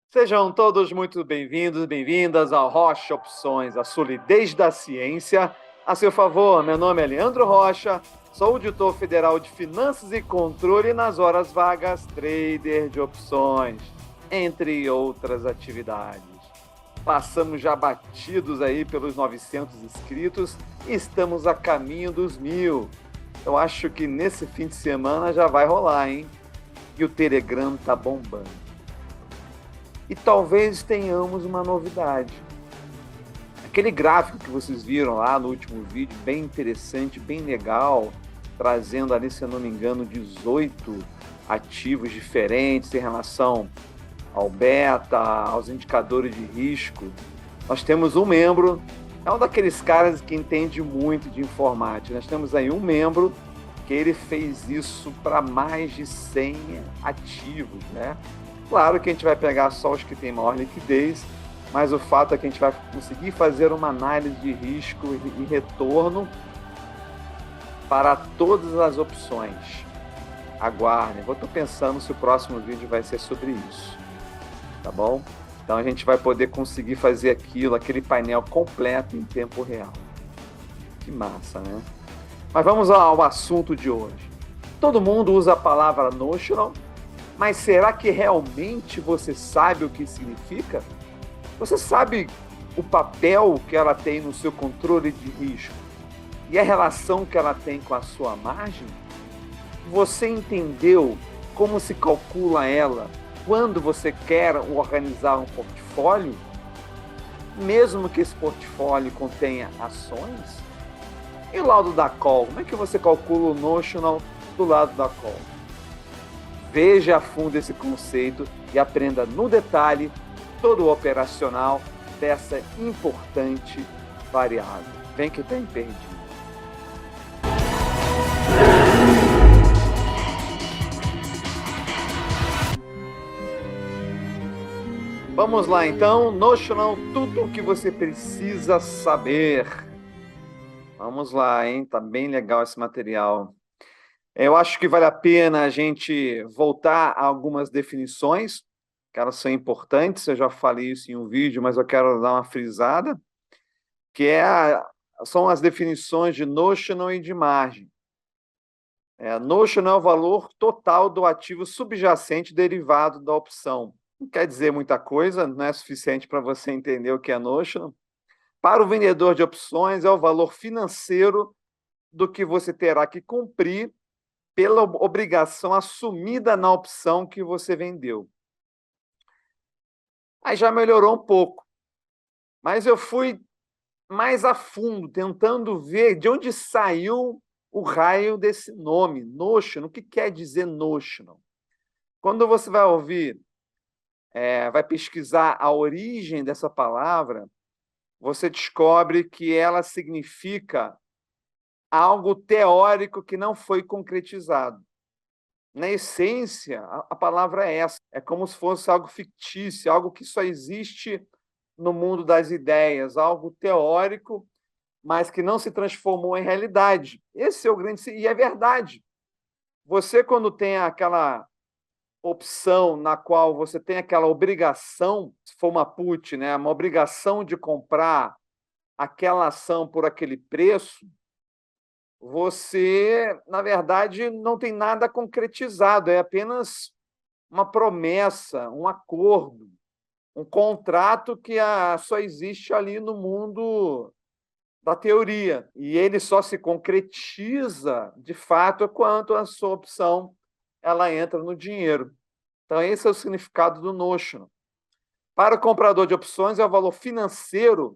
Sejam todos muito bem-vindos, bem-vindas ao Rocha Opções, a solidez da ciência. A seu favor, meu nome é Leandro Rocha, sou auditor federal de Finanças e Controle e nas horas vagas, trader de opções, entre outras atividades. Passamos já batidos aí pelos 900 inscritos e estamos a caminho dos 1.000. Eu acho que nesse fim de semana já vai rolar, hein? E o Telegram tá bombando. E talvez tenhamos uma novidade. Aquele gráfico que vocês viram lá no último vídeo, bem interessante, bem legal, trazendo ali, se eu não me engano, 18 ativos diferentes em relação ao beta, aos indicadores de risco. Nós temos um membro, é um daqueles caras que entende muito de informática. Nós temos aí um membro que ele fez isso para mais de 100 ativos, né? Claro que a gente vai pegar só os que têm maior liquidez, mas o fato é que a gente vai conseguir fazer uma análise de risco e retorno para todas as opções. Aguardem, eu estou pensando se o próximo vídeo vai ser sobre isso, tá bom? Então a gente vai poder conseguir fazer aquele painel completo em tempo real. Que massa, né? Mas vamos ao assunto de hoje. Todo mundo usa a palavra notional, mas será que realmente você sabe o que significa? Você sabe o papel que ela tem no seu controle de risco e a relação que ela tem com a sua margem? Você entendeu como se calcula ela quando você quer organizar um portfólio? Mesmo que esse portfólio contenha ações? E o lado da call? Como é que você calcula o notional do lado da call? Veja a fundo esse conceito e aprenda no detalhe todo o operacional dessa importante variável. Vem que tem perdido. Vamos lá então, notional, tudo o que você precisa saber. Vamos lá, hein? Tá bem legal esse material. Eu acho que vale a pena a gente voltar a algumas definições, que elas são importantes. Eu já falei isso em um vídeo, mas eu quero dar uma frisada, que são as definições de notional e de margem. Notional é o valor total do ativo subjacente derivado da opção. Não quer dizer muita coisa, não é suficiente para você entender o que é notional. Para o vendedor de opções, é o valor financeiro do que você terá que cumprir pela obrigação assumida na opção que você vendeu. Aí já melhorou um pouco, mas eu fui mais a fundo, tentando ver de onde saiu o raio desse nome, notional. O que quer dizer notional? Quando você vai ouvir, vai pesquisar a origem dessa palavra, você descobre que ela significa algo teórico que não foi concretizado. Na essência, a palavra é essa. É como se fosse algo fictício, algo que só existe no mundo das ideias, algo teórico, mas que não se transformou em realidade. Esse é o grande... E é verdade. Você, quando tem aquela opção na qual você tem aquela obrigação, se for uma put, né, uma obrigação de comprar aquela ação por aquele preço, você, na verdade, não tem nada concretizado, é apenas uma promessa, um acordo, um contrato que só existe ali no mundo da teoria. E ele só se concretiza, de fato, quando a sua opção ela entra no dinheiro. Então, esse é o significado do notional. Para o comprador de opções, é o valor financeiro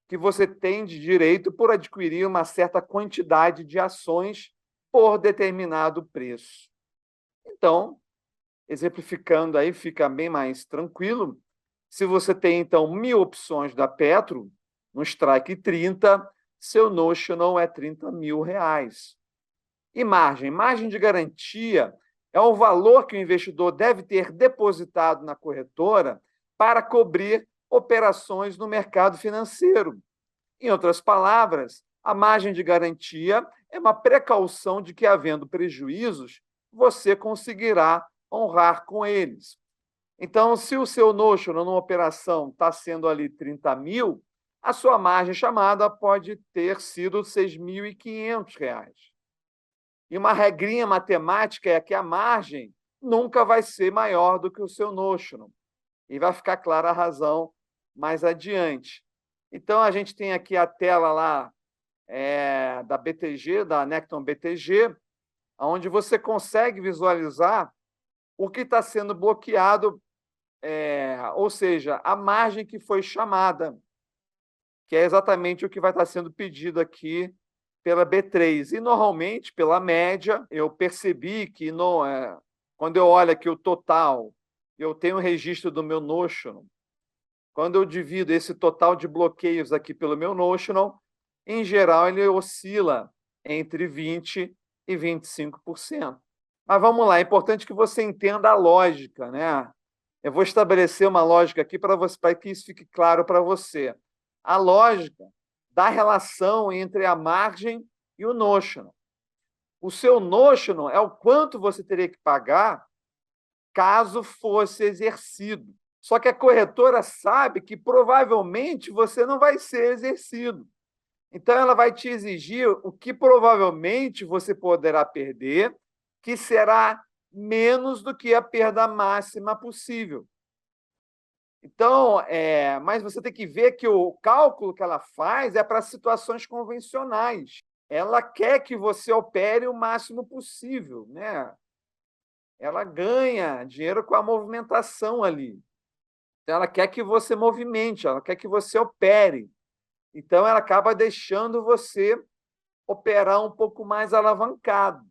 que você tem de direito por adquirir uma certa quantidade de ações por determinado preço. Então, exemplificando aí, fica bem mais tranquilo. Se você tem, então, 1.000 opções da Petro, no strike 30, seu notional é R$ 30.000. E margem? Margem de garantia é o valor que o investidor deve ter depositado na corretora para cobrir operações no mercado financeiro. Em outras palavras, a margem de garantia é uma precaução de que, havendo prejuízos, você conseguirá honrar com eles. Então, se o seu notional numa operação está sendo ali 30 mil, a sua margem chamada pode ter sido R$ 6.500. E uma regrinha matemática é que a margem nunca vai ser maior do que o seu notional. E vai ficar clara a razão mais adiante. Então, a gente tem aqui a tela lá da BTG, da Necton BTG, onde você consegue visualizar o que está sendo bloqueado, ou seja, a margem que foi chamada, que é exatamente o que vai estar sendo pedido aqui pela B3. E, normalmente, pela média, eu percebi que quando eu olho aqui o total, eu tenho um registro do meu notional. Quando eu divido esse total de bloqueios aqui pelo meu notional, em geral, ele oscila entre 20% e 25%. Mas vamos lá, é importante que você entenda a lógica, né? Eu vou estabelecer uma lógica aqui para que isso fique claro para você. A lógica da relação entre a margem e o notional. O seu notional é o quanto você teria que pagar caso fosse exercido. Só que a corretora sabe que provavelmente você não vai ser exercido. Então, ela vai te exigir o que provavelmente você poderá perder, que será menos do que a perda máxima possível. Então, mas você tem que ver que o cálculo que ela faz é para situações convencionais. Ela quer que você opere o máximo possível, né? Ela ganha dinheiro com a movimentação ali. Então, ela quer que você movimente, ela quer que você opere. Então, ela acaba deixando você operar um pouco mais alavancado.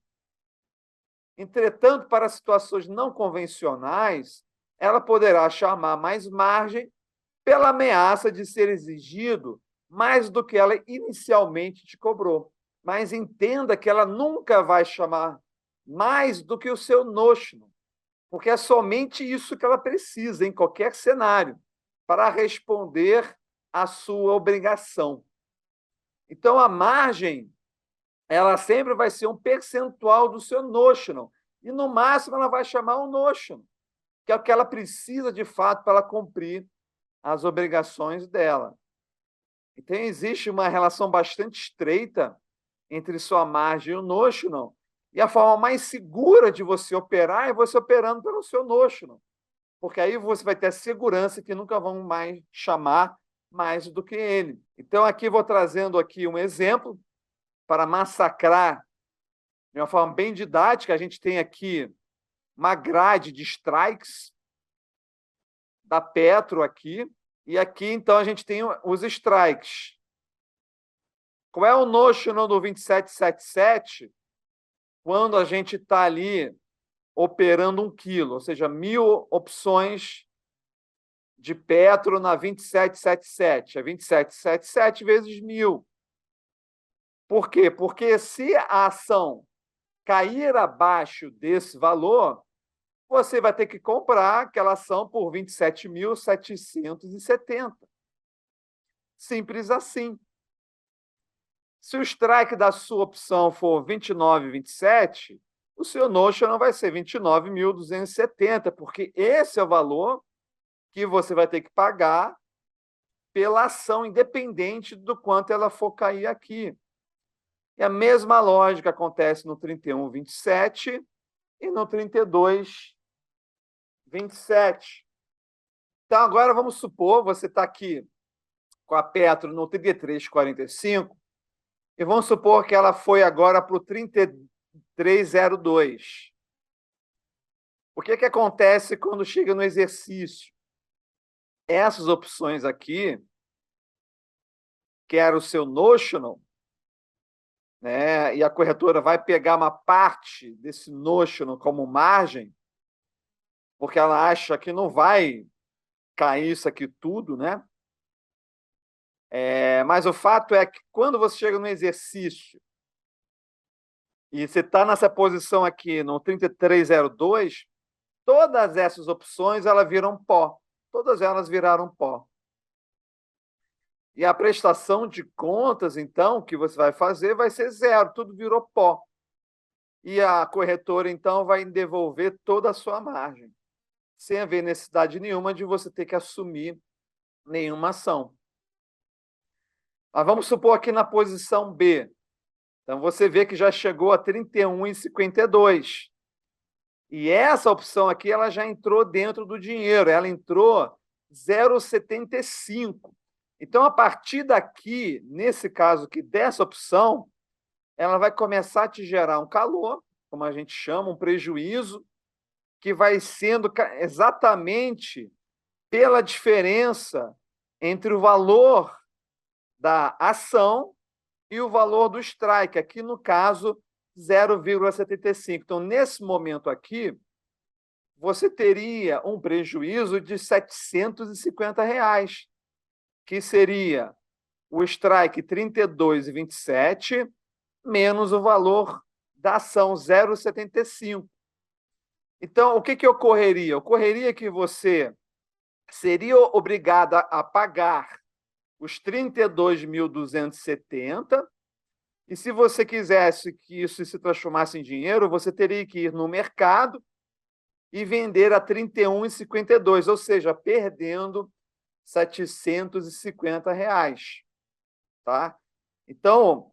Entretanto, para situações não convencionais, ela poderá chamar mais margem pela ameaça de ser exigido mais do que ela inicialmente te cobrou. Mas entenda que ela nunca vai chamar mais do que o seu notional, porque é somente isso que ela precisa, em qualquer cenário, para responder à sua obrigação. Então, a margem, ela sempre vai ser um percentual do seu notional, e, no máximo, ela vai chamar o notional, que é o que ela precisa, de fato, para ela cumprir as obrigações dela. Então, existe uma relação bastante estreita entre sua margem e o notional, e a forma mais segura de você operar é você operando pelo seu notional, porque aí você vai ter a segurança que nunca vão mais chamar mais do que ele. Então, aqui vou trazendo aqui um exemplo para massacrar de uma forma bem didática. A gente tem aqui uma grade de strikes da Petro aqui, e aqui, então, a gente tem os strikes. Qual é o notional do 2777 quando a gente está ali operando 1 quilo, ou seja, 1.000 opções de Petro na 2777. É 2777 vezes 1.000. Por quê? Porque se a ação cair abaixo desse valor, você vai ter que comprar aquela ação por 27.770. Simples assim. Se o strike da sua opção for 29,27, o seu notional vai ser 29.270, porque esse é o valor que você vai ter que pagar pela ação, independente do quanto ela for cair aqui. E a mesma lógica acontece no 31,27 e no 32,27. Então, agora vamos supor, você está aqui com a Petro no 33,45, e vamos supor que ela foi agora para o 33,02. O que acontece quando chega no exercício? Essas opções aqui, que era o seu notional, né, e a corretora vai pegar uma parte desse notional como margem, porque ela acha que não vai cair isso aqui tudo, né? Mas o fato é que quando você chega no exercício e você está nessa posição aqui, no 33,02, todas essas opções elas viram pó. Todas elas viraram pó. E a prestação de contas, então, que você vai fazer vai ser zero, tudo virou pó. E a corretora, então, vai devolver toda a sua margem. sem haver necessidade nenhuma de você ter que assumir nenhuma ação. Mas vamos supor aqui na posição B. Então, você vê que já chegou a 31,52. E essa opção aqui, ela já entrou dentro do dinheiro, ela entrou 0,75. Então, a partir daqui, nesse caso aqui, dessa opção, ela vai começar a te gerar um calor, como a gente chama, um prejuízo, que vai sendo exatamente pela diferença entre o valor da ação e o valor do strike, aqui no caso, 0,75. Então, nesse momento aqui, você teria um prejuízo de R$ 750, que seria o strike 32,27 menos o valor da ação 0,75. Então, o que ocorreria? Ocorreria que você seria obrigado a pagar os 32.270, e se você quisesse que isso se transformasse em dinheiro, você teria que ir no mercado e vender a 31,52, ou seja, perdendo R$ 750. Tá? Então,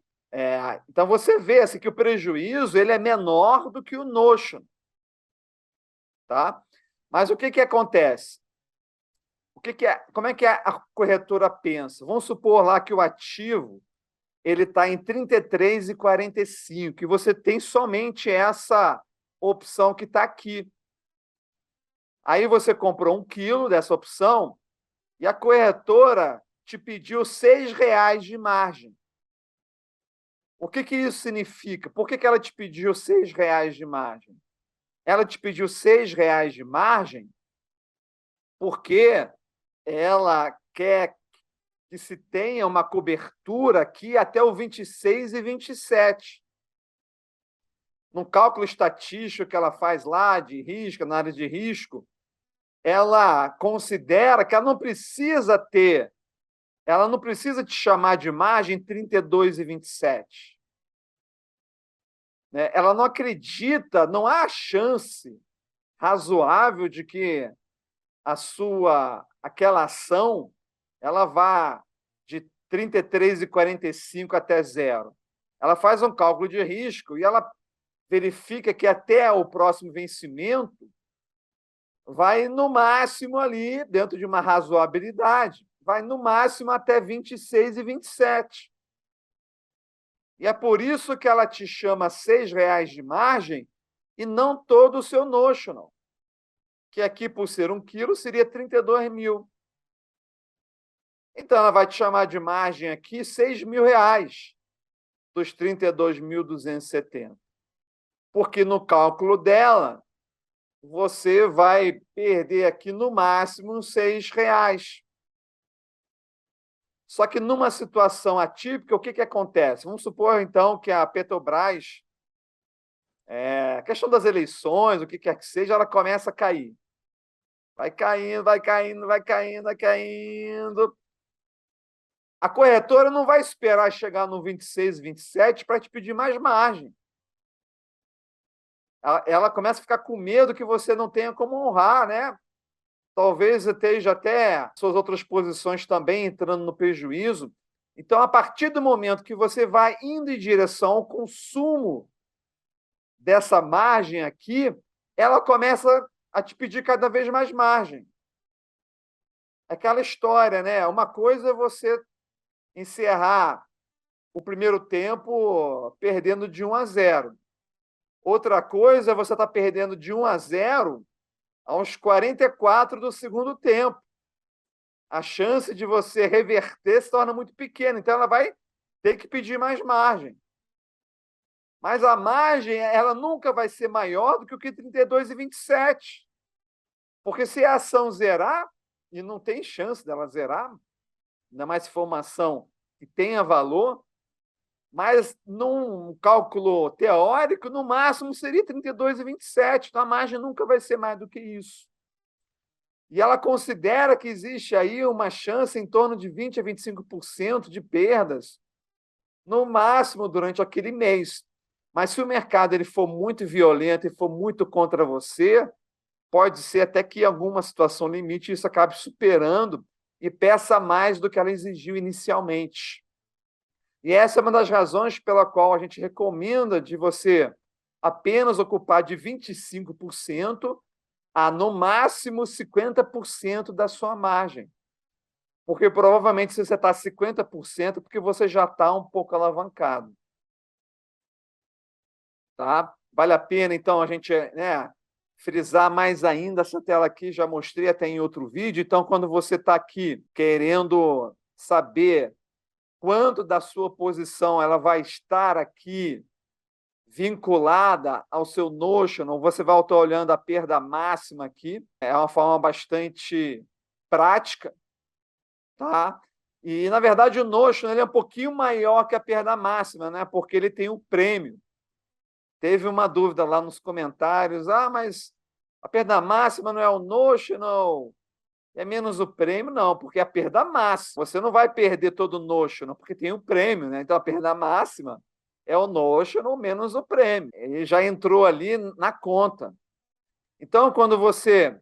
você vê assim, que o prejuízo ele é menor do que o notion. Tá? Mas o que acontece? Como é que a corretora pensa? Vamos supor lá que o ativo ele está em 33,45 e você tem somente essa opção que está aqui. Aí você comprou 1 quilo dessa opção e a corretora te pediu R$ 6,00 de margem. O que isso significa? Por que ela te pediu R$ 6,00 de margem? Ela te pediu R$ 6,00 de margem porque ela quer que se tenha uma cobertura aqui até o 26,27. No cálculo estatístico que ela faz lá de risco, na área de risco, ela considera que ela não precisa te chamar de margem 32,27. Né? Ela não acredita, não há chance razoável de que aquela ação ela vá de 33,45 até zero. Ela faz um cálculo de risco e ela verifica que até o próximo vencimento vai no máximo ali, dentro de uma razoabilidade, vai no máximo até 26,27. E é por isso que ela te chama R$ 6,00 de margem e não todo o seu notional, que aqui, por ser 1 quilo, seria 32 mil. Então, ela vai te chamar de margem aqui R$ 6.000 dos 32.270. Porque no cálculo dela, você vai perder aqui no máximo R$ 6,00. Só que numa situação atípica, o que acontece? Vamos supor, então, que a Petrobras, a questão das eleições, o que quer que seja, ela começa a cair. Vai caindo, vai caindo, vai caindo, vai caindo. A corretora não vai esperar chegar no 26, 27 para te pedir mais margem. Ela começa a ficar com medo que você não tenha como honrar, né? Talvez esteja até suas outras posições também entrando no prejuízo. Então, a partir do momento que você vai indo em direção ao consumo dessa margem aqui, ela começa a te pedir cada vez mais margem. Aquela história, né? Uma coisa é você encerrar o primeiro tempo perdendo de 1-0. Outra coisa é você estar perdendo de 1-0 aos 44 do segundo tempo. A chance de você reverter se torna muito pequena, então ela vai ter que pedir mais margem. Mas a margem ela nunca vai ser maior do que o que 32,27. Porque se a ação zerar, e não tem chance dela zerar, ainda mais se for uma ação que tenha valor, mas num cálculo teórico, no máximo seria 32,27. Então a margem nunca vai ser mais do que isso. E ela considera que existe aí uma chance em torno de 20% a 25% de perdas, no máximo durante aquele mês. Mas se o mercado ele for muito violento e for muito contra você, pode ser até que em alguma situação limite isso acabe superando e peça mais do que ela exigiu inicialmente. E essa é uma das razões pela qual a gente recomenda de você apenas ocupar de 25% a, no máximo, 50% da sua margem. Porque provavelmente se você está 50%, porque você já está um pouco alavancado. Tá? Vale a pena, então, a gente frisar mais ainda essa tela aqui, já mostrei até em outro vídeo. Então, quando você está aqui querendo saber quanto da sua posição ela vai estar aqui vinculada ao seu Notional, você vai estar olhando a perda máxima aqui. É uma forma bastante prática, tá? E, na verdade, o Notional ele é um pouquinho maior que a perda máxima, né? Porque ele tem um prêmio. Teve uma dúvida lá nos comentários, mas a perda máxima não é o Notional, é menos o prêmio? Não, porque é a perda máxima. Você não vai perder todo o Notional, porque tem o prêmio, né? Então, a perda máxima é o Notional menos o prêmio. Ele já entrou ali na conta. Então, quando você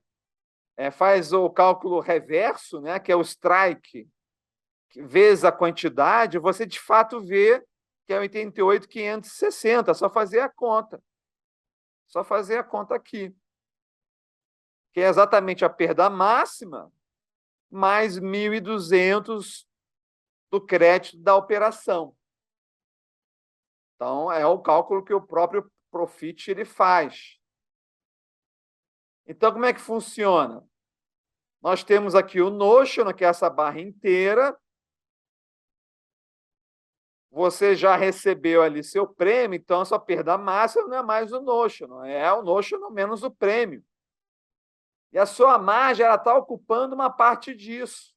faz o cálculo reverso, né, que é o strike, vezes a quantidade, você de fato vê que é 88.560, é só fazer a conta. Só fazer a conta aqui. Que é exatamente a perda máxima mais 1.200 do crédito da operação. Então, é o cálculo que o próprio Profit ele faz. Então, como é que funciona? Nós temos aqui o Notional, que é essa barra inteira. Você já recebeu ali seu prêmio, então a sua perda máxima não é mais o Notional, é o Notional menos o prêmio. E a sua margem está ocupando uma parte disso.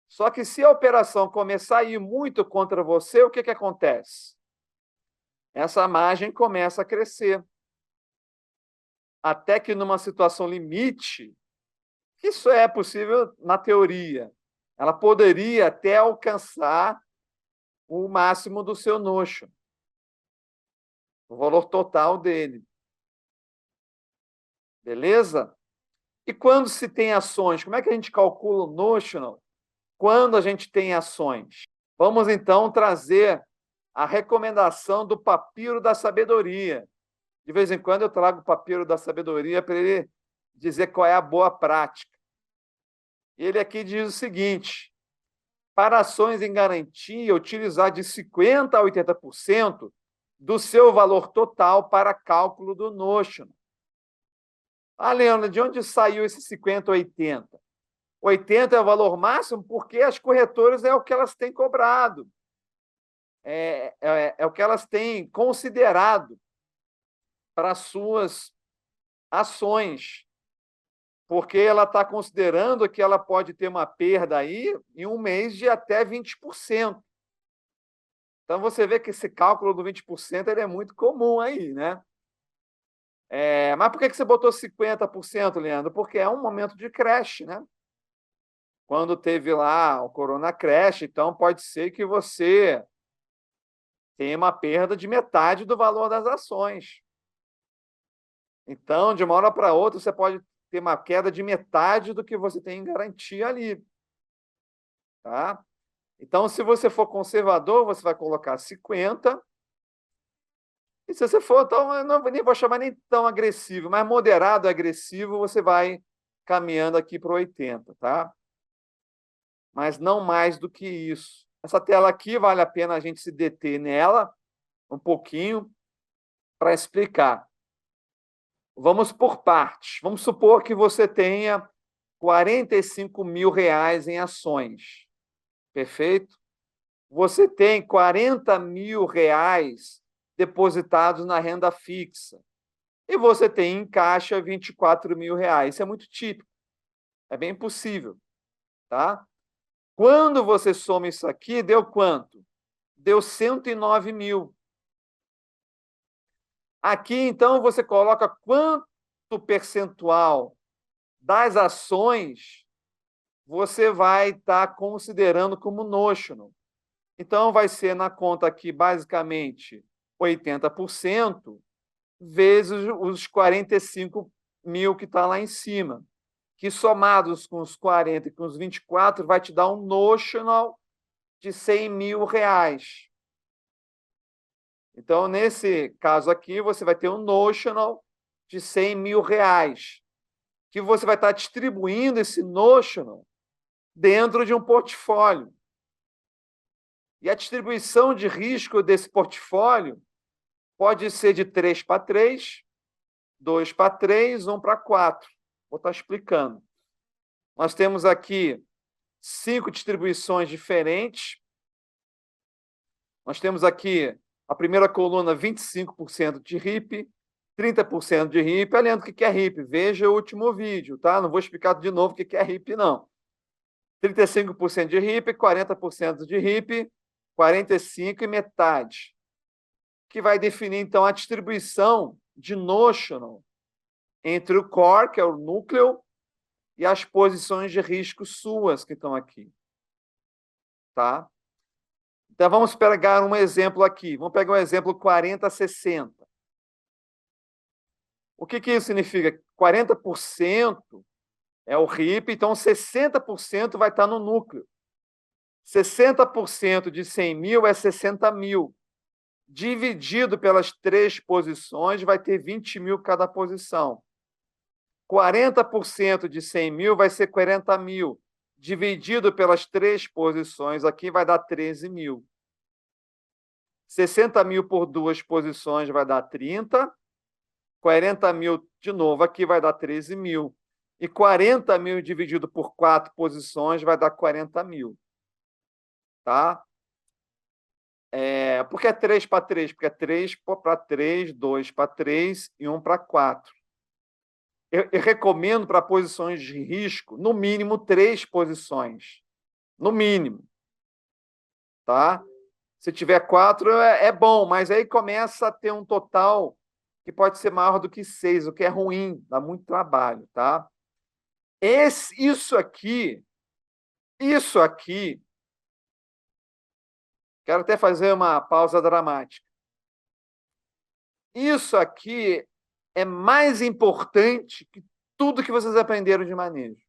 Só que se a operação começar a ir muito contra você, o que acontece? Essa margem começa a crescer. Até que numa situação limite, isso é possível na teoria, ela poderia até alcançar o máximo do seu Notional, o valor total dele. Beleza? E quando se tem ações, como é que a gente calcula o Notional quando a gente tem ações? Vamos, então, trazer a recomendação do Papiro da Sabedoria. De vez em quando eu trago o Papiro da Sabedoria para ele dizer qual é a boa prática. Ele aqui diz o seguinte: para ações em garantia, utilizar de 50% a 80% do seu valor total para cálculo do Notional. Leandro, de onde saiu esse 50 ou 80? 80 é o valor máximo porque as corretoras é o que elas têm cobrado. É o que elas têm considerado para as suas ações. Porque ela está considerando que ela pode ter uma perda aí em um mês de até 20%. Então, você vê que esse cálculo do 20% ele é muito comum aí, né? Mas por que você botou 50%, Leandro? Porque é um momento de crash, né? Quando teve lá o Corona Crash, então pode ser que você tenha uma perda de metade do valor das ações. Então, de uma hora para outra, você pode ter uma queda de metade do que você tem em garantia ali. Tá? Então, se você for conservador, você vai colocar 50%. E se você for, então, eu não nem vou chamar nem tão agressivo, mas moderado, agressivo, você vai caminhando aqui para 80%, tá? Mas não mais do que isso. Essa tela aqui, vale a pena a gente se deter nela um pouquinho para explicar. Vamos por partes. Vamos supor que você tenha R$45 mil em ações. Perfeito? Você tem R$40 mil depositados na renda fixa. E você tem em caixa R$24 mil. Isso é muito típico. É bem possível. Tá? Quando você soma isso aqui, deu quanto? Deu 109 mil. Aqui, então, você coloca quanto percentual das ações você vai estar considerando como Notional. Então, vai ser na conta aqui, basicamente, 80% vezes os 45 mil que está lá em cima, que somados com os 40 e com os 24 vai te dar um notional de 100 mil reais. Então, nesse caso aqui, você vai ter um notional de 100 mil reais, que você vai estar distribuindo esse notional dentro de um portfólio. E a distribuição de risco desse portfólio pode ser de 3 para 3, 2 para 3, 1 para 4. Vou estar explicando. Nós temos aqui 5 distribuições diferentes. Nós temos aqui a primeira coluna, 25% de RIP, 30% de RIP. Lendo o que é RIP? Veja o último vídeo, tá? Não vou explicar de novo o que é RIP, não. 35% de RIP, 40% de RIP, 45% e metade. Que vai definir, então, a distribuição de notional entre o core, que é o núcleo, e as posições de risco suas que estão aqui. Tá? Então, vamos pegar um exemplo aqui. Vamos pegar um exemplo 40-60. O que isso significa? 40% é o RIP, então 60% vai estar no núcleo. 60% de 100 mil é 60 mil. Dividido pelas 3 posições, vai ter 20 mil cada posição. 40% de 100 mil vai ser 40 mil. Dividido pelas 3 posições aqui, vai dar 13 mil. 60 mil por 2 posições vai dar 30. 40 mil de novo aqui vai dar 13 mil. E 40 mil dividido por 4 posições vai dar 40 mil. Tá? Por que 3 para 3? Porque é 3 para 3, 2 para 3 e 1 para 4. Eu recomendo para posições de risco, no mínimo 3 posições. No mínimo. Tá? Se tiver 4, é bom, mas aí começa a ter um total que pode ser maior do que 6, o que é ruim, dá muito trabalho. Tá? Isso aqui, quero até fazer uma pausa dramática. Isso aqui é mais importante que tudo que vocês aprenderam de manejo.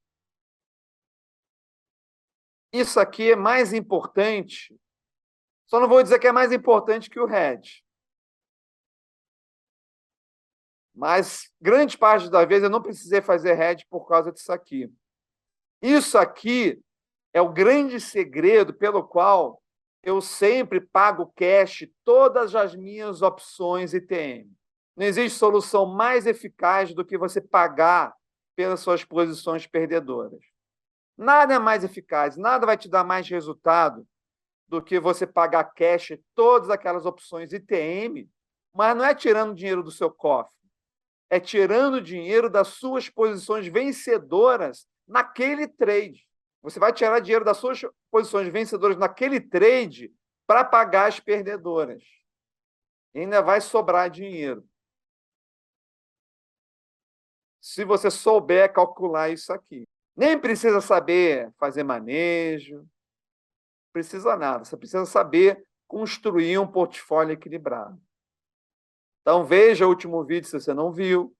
Isso aqui é mais importante, só não vou dizer que é mais importante que o hedge. Mas grande parte das vezes eu não precisei fazer hedge por causa disso aqui. Isso aqui é o grande segredo pelo qual eu sempre pago cash todas as minhas opções ITM. Não existe solução mais eficaz do que você pagar pelas suas posições perdedoras. Nada é mais eficaz, nada vai te dar mais resultado do que você pagar cash todas aquelas opções ITM, mas não é tirando dinheiro do seu cofre, é tirando dinheiro das suas posições vencedoras naquele trade. Você vai tirar dinheiro das suas posições vencedoras naquele trade para pagar as perdedoras. E ainda vai sobrar dinheiro. Se você souber calcular isso aqui. Nem precisa saber fazer manejo, precisa nada. Você precisa saber construir um portfólio equilibrado. Então, veja o último vídeo se você não viu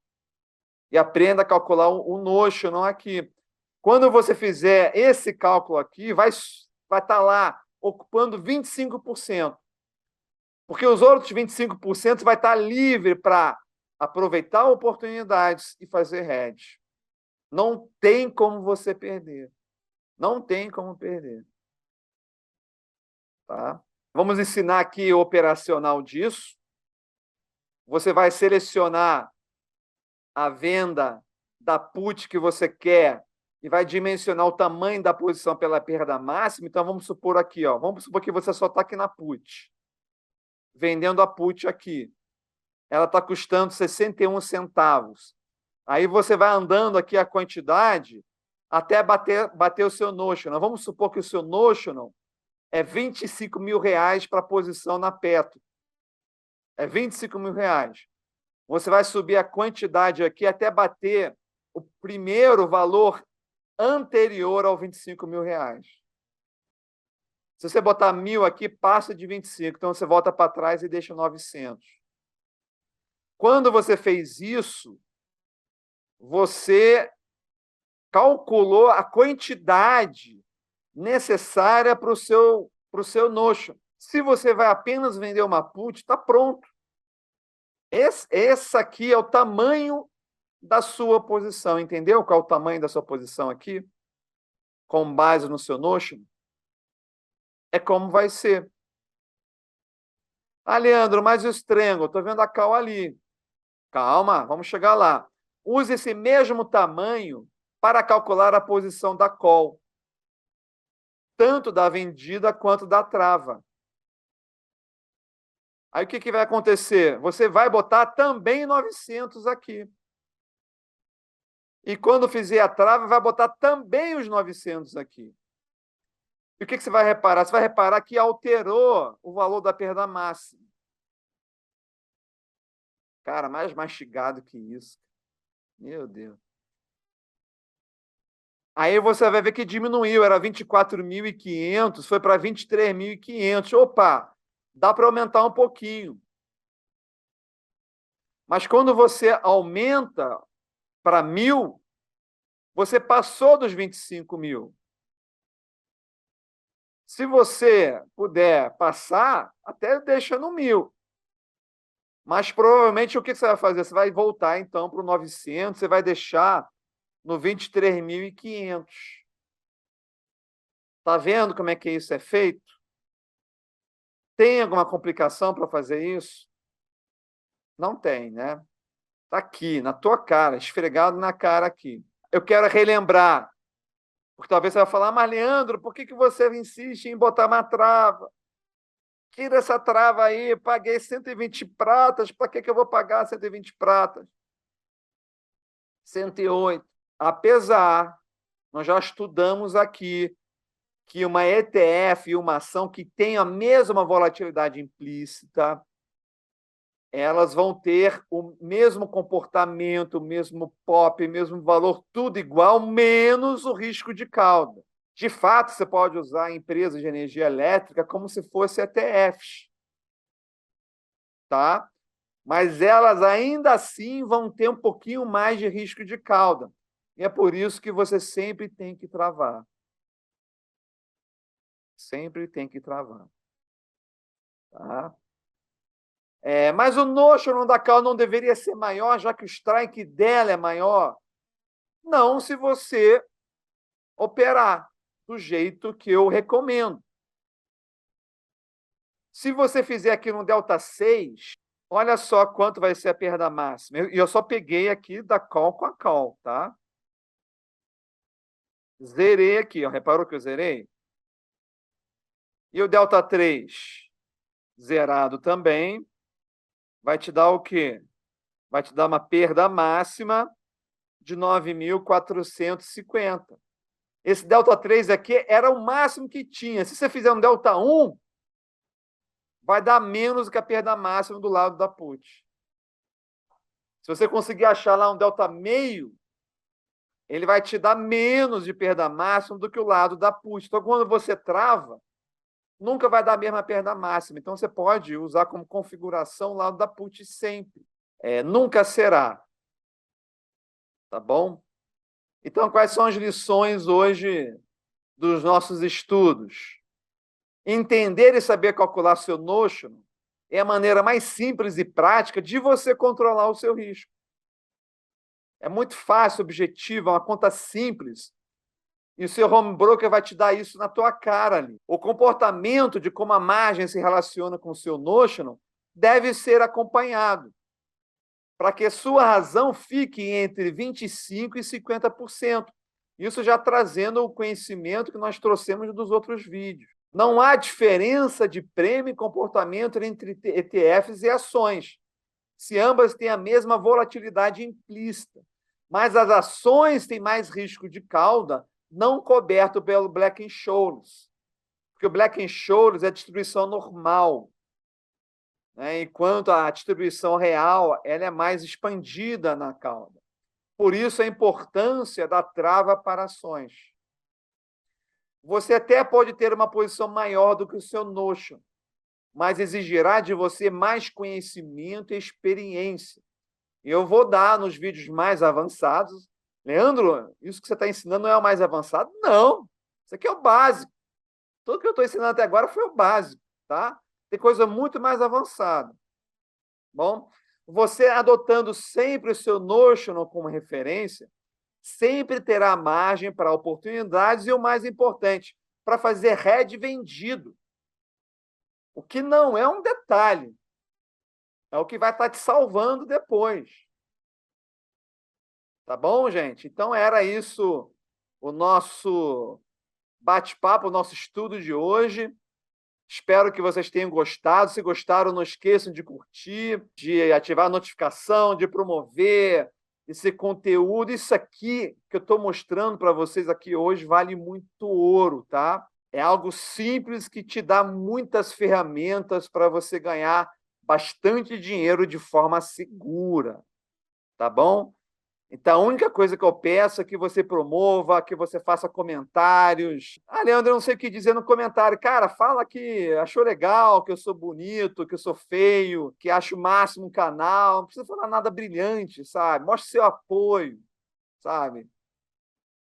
e aprenda a calcular o notional aqui. Quando você fizer esse cálculo aqui, vai estar lá ocupando 25%. Porque os outros 25% vai estar livre para aproveitar oportunidades e fazer hedge. Não tem como você perder. Não tem como perder. Tá? Vamos ensinar aqui o operacional disso. Você vai selecionar a venda da put que você quer e vai dimensionar o tamanho da posição pela perda máxima. Então, vamos supor aqui, ó, vamos supor que você só está aqui na put, vendendo a put aqui. Ela está custando 61 centavos. Aí você vai andando aqui a quantidade até bater o seu notional. Vamos supor que o seu notional é 25 mil reais para a posição na Petro. É 25 mil reais. Você vai subir a quantidade aqui até bater o primeiro valor anterior ao 25 mil reais. Se você botar 1.000 aqui, passa de 25. Então, você volta para trás e deixa 900. Quando você fez isso, você calculou a quantidade necessária para o seu notion. Se você vai apenas vender uma put, está pronto. Esse aqui é o tamanho da sua posição, entendeu? Qual é o tamanho da sua posição aqui? Com base no seu notion? É como vai ser. Ah, Leandro, mas o Strangle, estou vendo a call ali. Calma, vamos chegar lá. Use esse mesmo tamanho para calcular a posição da call, tanto da vendida quanto da trava. Aí o que vai acontecer? Você vai botar também 900 aqui. E quando fizer a trava, vai botar também os 900 aqui. E o que você vai reparar? Você vai reparar que alterou o valor da perda máxima. Cara, mais mastigado que isso. Meu Deus. Aí você vai ver que diminuiu, era 24.500, foi para 23.500. Opa, dá para aumentar um pouquinho. Mas quando você aumenta para 1.000, você passou dos 25.000. Se você puder passar, até deixa no 1.000. Mas provavelmente o que você vai fazer? Você vai voltar então para o 900, você vai deixar no 23.500. Está vendo como é que isso é feito? Tem alguma complicação para fazer isso? Não tem, né? Está aqui, na tua cara, esfregado na cara aqui. Eu quero relembrar, porque talvez você vai falar, mas Leandro, por que você insiste em botar uma trava? Tira essa trava aí, paguei 120 pratas, para que eu vou pagar 120 pratas? 108. Apesar, nós já estudamos aqui que uma ETF e uma ação que tem a mesma volatilidade implícita, elas vão ter o mesmo comportamento, o mesmo POP, o mesmo valor, tudo igual, menos o risco de cauda. De fato, você pode usar empresas de energia elétrica como se fossem ETFs, tá? Mas elas ainda assim vão ter um pouquinho mais de risco de cauda. E é por isso que você sempre tem que travar. Sempre tem que travar. Tá? Mas o notion da call não deveria ser maior, já que o strike dela é maior? Não, se você operar do jeito que eu recomendo. Se você fizer aqui no delta 6, olha só quanto vai ser a perda máxima. E eu só peguei aqui da call com a call, tá? Zerei aqui, ó. Reparou que eu zerei? E o delta 3, zerado também, vai te dar o quê? Vai te dar uma perda máxima de 9.450. Esse delta 3 aqui era o máximo que tinha. Se você fizer um delta 1, vai dar menos do que a perda máxima do lado da put. Se você conseguir achar lá um delta meio, ele vai te dar menos de perda máxima do que o lado da put. Então, quando você trava, nunca vai dar a mesma perda máxima. Então, você pode usar como configuração o lado da put sempre. Nunca será. Tá bom? Então, quais são as lições hoje dos nossos estudos? Entender e saber calcular seu notion é a maneira mais simples e prática de você controlar o seu risco. É muito fácil, objetivo, é uma conta simples. E o seu home broker vai te dar isso na tua cara ali. O comportamento de como a margem se relaciona com o seu notional deve ser acompanhado, para que a sua razão fique entre 25% e 50%. Isso já trazendo o conhecimento que nós trouxemos dos outros vídeos. Não há diferença de prêmio e comportamento entre ETFs e ações, se ambas têm a mesma volatilidade implícita. Mas as ações têm mais risco de cauda, não coberto pelo Black-Scholes. Porque o Black-Scholes é a distribuição normal, né? Enquanto a distribuição real ela é mais expandida na cauda. Por isso, a importância da trava para ações. Você até pode ter uma posição maior do que o seu notion, mas exigirá de você mais conhecimento e experiência. eu vou dar nos vídeos mais avançados. Leandro, isso que você está ensinando não é o mais avançado? Não, isso aqui é o básico. Tudo que eu estou ensinando até agora foi o básico, tá? Tem coisa muito mais avançada. Bom, você adotando sempre o seu Notion como referência, sempre terá margem para oportunidades e o mais importante, para fazer head vendido. O que não é um detalhe, é o que vai estar te salvando depois. Tá bom, gente? Então era isso o nosso bate-papo, o nosso estudo de hoje. Espero que vocês tenham gostado. Se gostaram, não esqueçam de curtir, de ativar a notificação, de promover esse conteúdo. Isso aqui que eu estou mostrando para vocês aqui hoje vale muito ouro, tá? É algo simples que te dá muitas ferramentas para você ganhar bastante dinheiro de forma segura, tá bom? Então, a única coisa que eu peço é que você promova, que você faça comentários. Ah, Leandro, eu não sei o que dizer no comentário. Cara, fala que achou legal, que eu sou bonito, que eu sou feio, que acho o máximo um canal. Não precisa falar nada brilhante, sabe? Mostre seu apoio, sabe?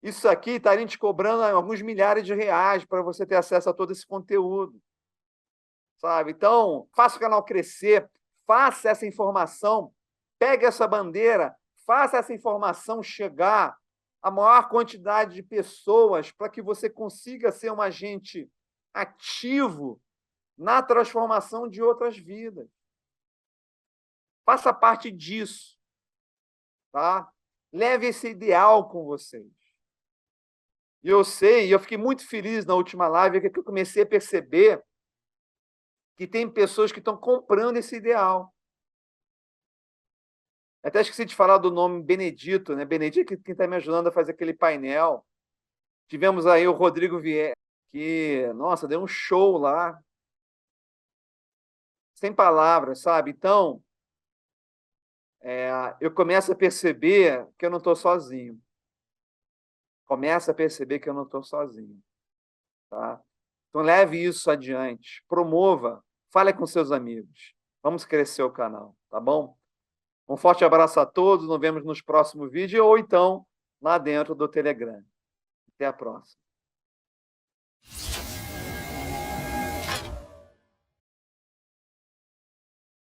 Isso aqui estaria te cobrando alguns milhares de reais para você ter acesso a todo esse conteúdo, sabe? Então, faça o canal crescer, faça essa informação, pegue essa bandeira, faça essa informação chegar à maior quantidade de pessoas para que você consiga ser um agente ativo na transformação de outras vidas. Faça parte disso, tá? Leve esse ideal com vocês. E eu sei, e eu fiquei muito feliz na última live, que eu comecei a perceber que tem pessoas que estão comprando esse ideal. Até esqueci de falar do nome Benedito, né? Benedito é quem está me ajudando a fazer aquele painel. Tivemos aí o Rodrigo Vieira, que, nossa, deu um show lá. Sem palavras, sabe? Então, eu começo a perceber que eu não estou sozinho. Começa a perceber que eu não estou sozinho. Tá? Então, leve isso adiante. Promova. Fale com seus amigos. Vamos crescer o canal, tá bom? Um forte abraço a todos. Nos vemos nos próximos vídeos ou então lá dentro do Telegram. Até a próxima.